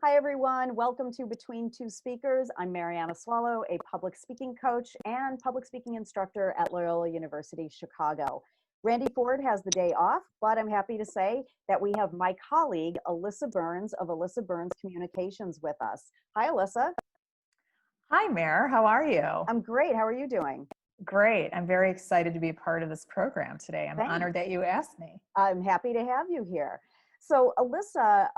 Hi, everyone. Welcome to Between Two Speakers. I'm Marianna Swallow, a public speaking coach and public speaking instructor at Loyola University, Chicago. Randy Ford has the day off, but I'm happy to say that we have my colleague, Alyssa Burns of Alyssa Burns Communications with us. Hi, Alyssa. Hi, Mare. How are you? I'm great. How are you doing? Great. I'm very excited to be a part of this program today. I'm Thanks. honored that you asked me. I'm happy to have you here. So Alyssa,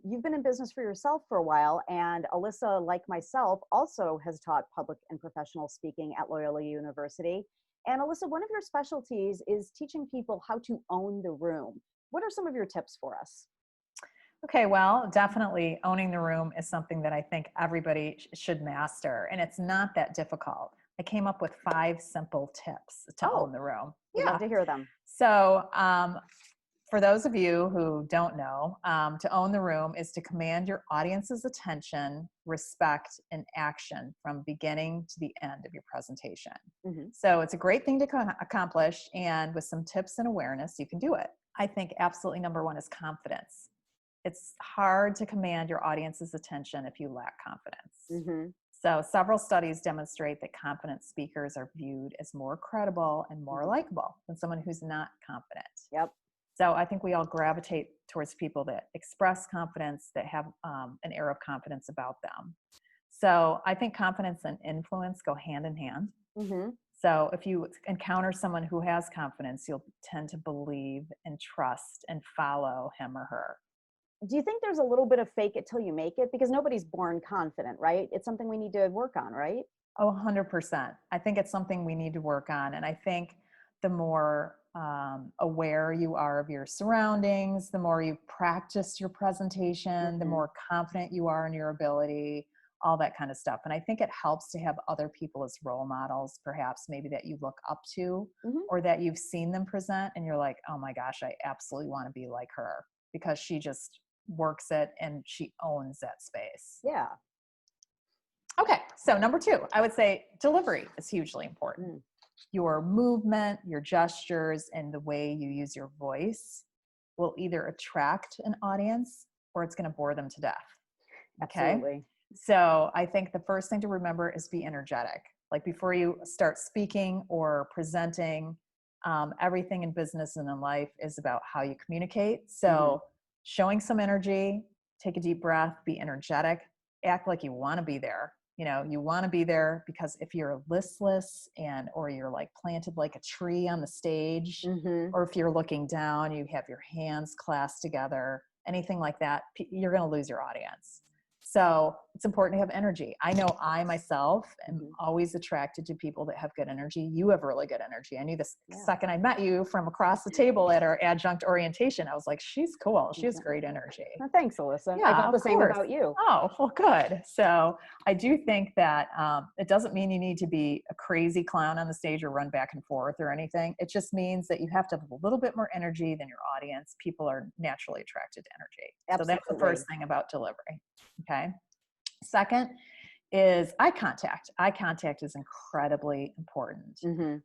you've been in business for yourself for a while, and Alyssa, like myself, also has taught public and professional speaking at Loyola University. And Alyssa, one of your specialties is teaching people how to own the room. What are some of your tips for us? Okay, well, definitely owning the room is something that I think everybody should master, and it's not that difficult. I came up with 5 simple tips to own the room. We'd love to hear them. So, for those of you who don't know, to own the room is to command your audience's attention, respect, and action from beginning to the end of your presentation. Mm-hmm. So it's a great thing to accomplish, and with some tips and awareness, you can do it. I think absolutely number 1 is confidence. It's hard to command your audience's attention if you lack confidence. Mm-hmm. So several studies demonstrate that confident speakers are viewed as more credible and more likable than someone who's not confident. Yep. So I think we all gravitate towards people that express confidence, that have an air of confidence about them. So I think confidence and influence go hand in hand. Mm-hmm. So if you encounter someone who has confidence, you'll tend to believe and trust and follow him or her. Do you think there's a little bit of fake it till you make it? Because nobody's born confident, right? It's something we need to work on, right? Oh, 100%. I think it's something we need to work on. And I think the more aware you are of your surroundings, the more you practice your presentation, the more confident you are in your ability, all that kind of stuff. And I think it helps to have other people as role models, perhaps maybe that you look up to, or that you've seen them present and you're like, oh my gosh, I absolutely want to be like her because she just works it and she owns that space. Yeah. Okay, so number 2, I would say delivery is hugely important. Your movement, your gestures, and the way you use your voice will either attract an audience or it's going to bore them to death. Okay? Absolutely. So I think the first thing to remember is be energetic. Like before you start speaking or presenting, everything in business and in life is about how you communicate. So showing some energy, take a deep breath, be energetic, act like you want to be there. You know, you want to be there because if you're listless or you're like planted like a tree on the stage, or if you're looking down, you have your hands clasped together, anything like that, you're going to lose your audience. So it's important to have energy. I know I myself am always attracted to people that have good energy. You have really good energy. I knew this second I met you from across the table at our adjunct orientation. I was like, she's cool. She has great energy. Well, thanks, Alyssa. Yeah, I felt the same about you. Oh, well, good. So I do think that it doesn't mean you need to be a crazy clown on the stage or run back and forth or anything. It just means that you have to have a little bit more energy than your audience. People are naturally attracted to energy. Absolutely. So that's the first thing about delivery. Okay. Second is eye contact. Eye contact is incredibly important.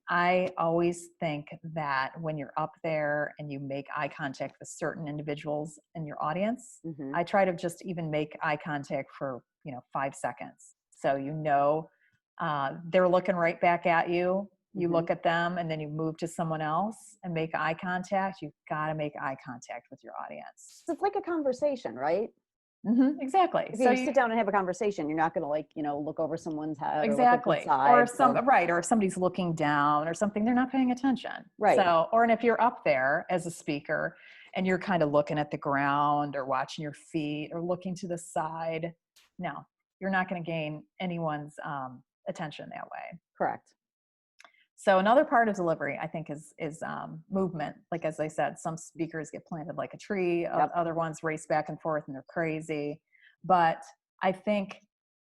I always think that when you're up there and you make eye contact with certain individuals in your audience, I try to just even make eye contact for 5 seconds. So they're looking right back at you. You look at them and then you move to someone else and make eye contact. You've got to make eye contact with your audience. So it's like a conversation, right? Exactly. If you sit down and have a conversation, you're not going to look over someone's head. Exactly. Or if somebody's looking down or something, they're not paying attention. Right. So, and if you're up there as a speaker and you're kind of looking at the ground or watching your feet or looking to the side, no, you're not going to gain anyone's attention that way. Correct. So another part of delivery, I think, is movement. Like, as I said, some speakers get planted like a tree. Other ones race back and forth and they're crazy. But I think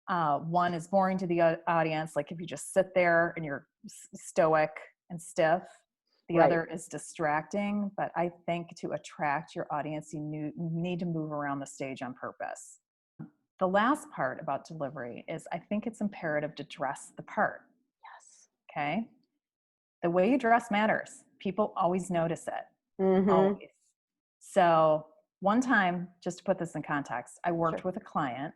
one is boring to the audience. Like if you just sit there and you're stoic and stiff. The other is distracting. But I think to attract your audience, you need to move around the stage on purpose. The last part about delivery is I think it's imperative to dress the part. Yes. Okay. The way you dress matters. People always notice it. Always. So One time, just to put this in context, I worked Sure. with a client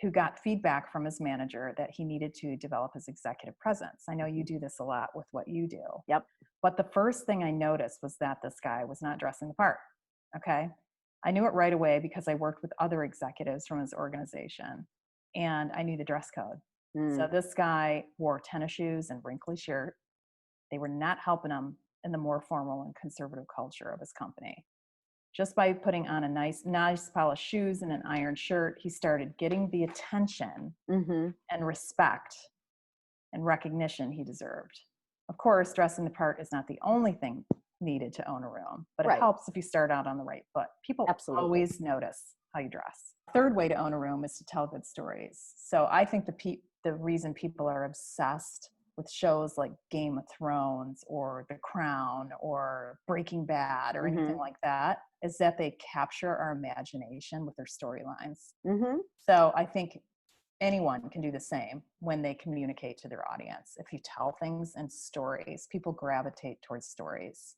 who got feedback from his manager that he needed to develop his executive presence. I know you do this a lot with what you do. Yep. But the first thing I noticed was that this guy was not dressing the part. Okay. I knew it right away because I worked with other executives from his organization and I knew the dress code. So Mm. this guy wore tennis shoes and wrinkly shirt. They were not helping him in the more formal and conservative culture of his company. Just by putting on a nice polished shoes and an iron shirt, he started getting the attention Mm-hmm. and respect and recognition he deserved. Of course, dressing the part is not the only thing needed to own a room, but it Right. helps if you start out on the right foot. People Absolutely. always notice how you dress. Third way to own a room is to tell good stories. So I think the reason people are obsessed with shows like Game of Thrones or The Crown or Breaking Bad or anything Mm-hmm. like that is that they capture our imagination with their storylines. Mm-hmm. So I think anyone can do the same when they communicate to their audience. If you tell things in stories, people gravitate towards stories.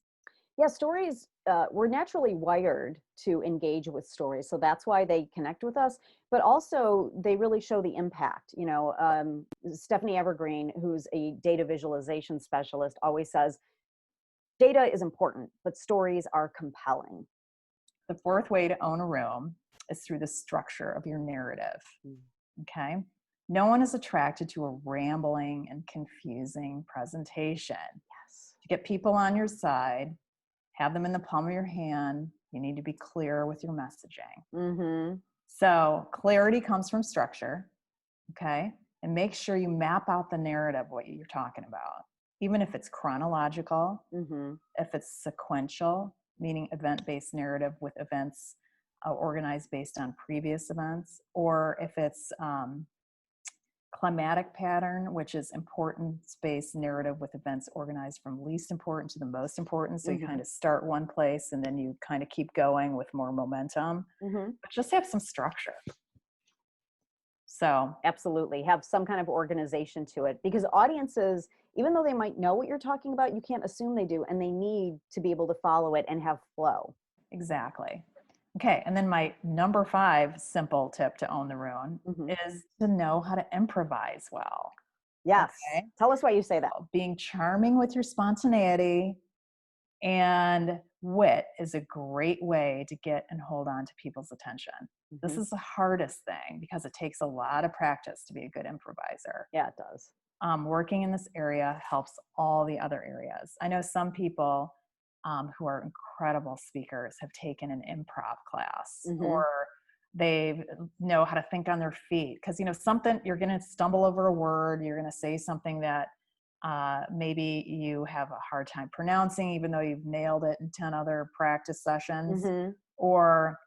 Yeah, stories, we're naturally wired to engage with stories. So that's why they connect with us. But also, they really show the impact. Stephanie Evergreen, who's a data visualization specialist, always says data is important, but stories are compelling. The fourth way to own a room is through the structure of your narrative. Mm. Okay. No one is attracted to a rambling and confusing presentation. Yes. To get people on your side, have them in the palm of your hand, you need to be clear with your messaging. Mm-hmm. So clarity comes from structure, okay? And make sure you map out the narrative, what you're talking about, even if it's chronological, Mm-hmm. if it's sequential, meaning event-based narrative with events organized based on previous events, or if it's climatic pattern, which is importance-based narrative with events organized from least important to the most important. So you Mm-hmm. kind of start one place and then you kind of keep going with more momentum, Mm-hmm. but just have some structure. So Absolutely. Have some kind of organization to it because audiences, even though they might know what you're talking about, you can't assume they do, and they need to be able to follow it and have flow. exactly. Okay, and then my number 5 simple tip to own the room Mm-hmm. is to know how to improvise well. Yes. Okay, Tell us why you say that. being charming with your spontaneity and wit is a great way to get and hold on to people's attention. This Mm-hmm. is the hardest thing because it takes a lot of practice to be a good improviser. Yeah, it does. Working in this area helps all the other areas. I know some people who are incredible speakers have taken an improv class Mm-hmm. or they know how to think on their feet because something you're going to stumble over a word, you're going to say something that maybe you have a hard time pronouncing even though you've nailed it in 10 other practice sessions, Mm-hmm. or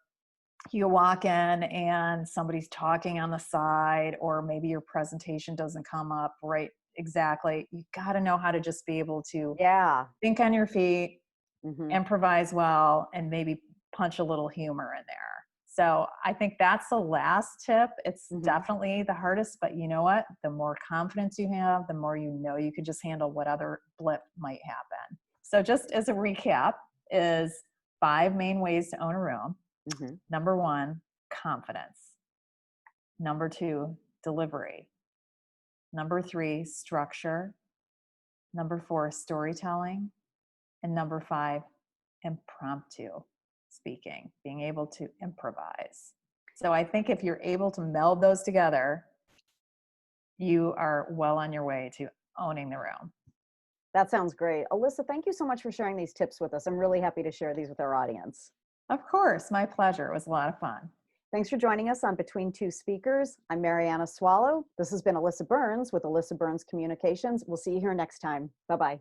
you walk in and somebody's talking on the side, or maybe your presentation doesn't come up right exactly. You got to know how to just be able to Yeah. think on your feet, Mm-hmm. improvise well, and maybe punch a little humor in there. So I think that's the last tip. It's Mm-hmm. definitely the hardest, but you know what? The more confidence you have, the more you know you can just handle what other blip might happen. So just as a recap is 5 main ways to own a room. Mm-hmm. Number 1, confidence. Number 2, delivery. Number 3, structure. Number 4, storytelling. And number 5, impromptu speaking, being able to improvise. So I think if you're able to meld those together, you are well on your way to owning the room. That sounds great. Alyssa, thank you so much for sharing these tips with us. I'm really happy to share these with our audience. Of course, my pleasure. It was a lot of fun. Thanks for joining us on Between Two Speakers. I'm Marianna Swallow. This has been Alyssa Burns with Alyssa Burns Communications. We'll see you here next time. Bye-bye.